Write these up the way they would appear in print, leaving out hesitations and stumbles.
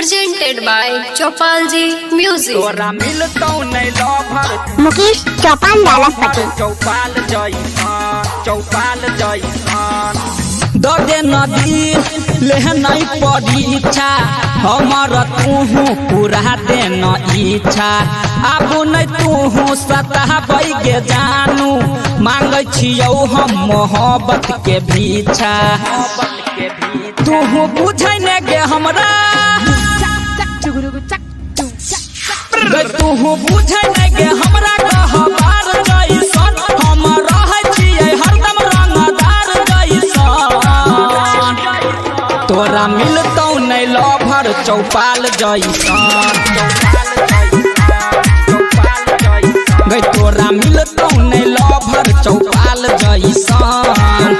presented by Chopalji Music. Mukesh चौपाल लालपति दे नदी लेह नहीं परीक्षा हमर तुहू पूरा देन इच्छा आबू नहीं तुहू सताबै गे जानू मांग छियौ हम मोहब्बत के भीछा तुहू बुझै ने गे हमरा तुहू बुझै ने गे हमरा कहबार जैसन हम रहै छियै हरदम रंगदार जैसन तोरा मिलतौ नहीं लभर चौपाल जैसन गे तोरा मिलतौ नहीं लभर चौपाल जैसन।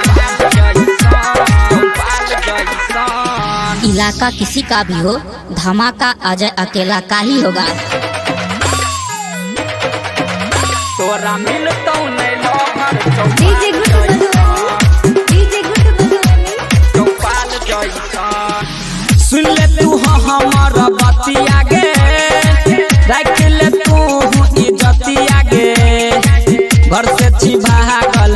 इलाका किसी का भी हो धमाका अजय अकेला का ही होगा। तोरा मिलतौ नहीं लभर चौपाल जैसन। सुन ले तू हमर बतिया गे रख ले तू इज्जतिया गे घर से छी भागल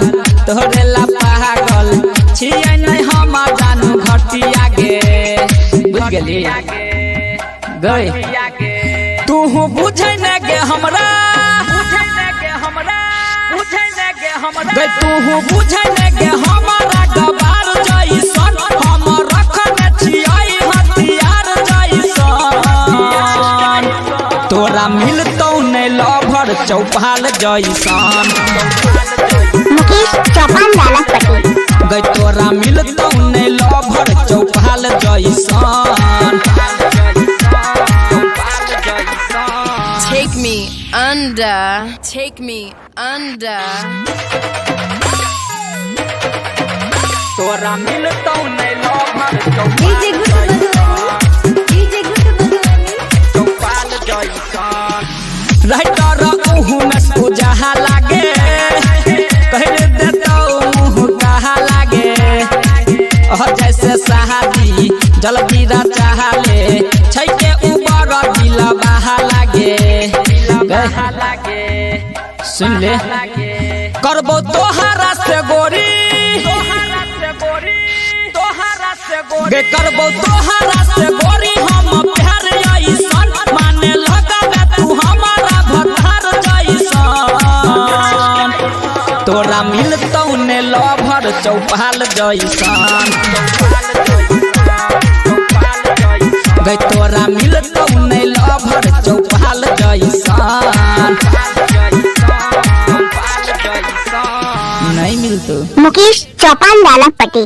तोरे ला पागल छियै नहीं हम जानू घटिया गे बुझ गेली गई तू बुझै न गे हमरा गई तू बुझै न गे हमारा गबार जैसन हम रखने छियै हथियार जैसन तोरा मिलतौ नहीं लभर चौपाल जैसन। मुकेश चौपाल लालपति गई तोरा मिलतौ नहीं लभर चौपाल जैसन। Take me under, take me under. तोरा मिलतौ नहीं लभर चौपाल जैसन। राइटर उहू में सुजहा लागे कह देतौ मुँह कहा लागे जैसे शादी जलबीरा चाहले छै के ऊपर दिल बहा लागे सुन ले करबो तोहरा से गोरी गे करबो तोहरा से गोरी हम प्यार ऐसन माने लगाबे तू हमारा भतार जैसन तोरा मिलतौ ने लभर चौपाल जैसन गे तोरा मिलतौ ने लभर चौपाल जैसन नहीं मिलतो। मुकेश चौपाल लालपति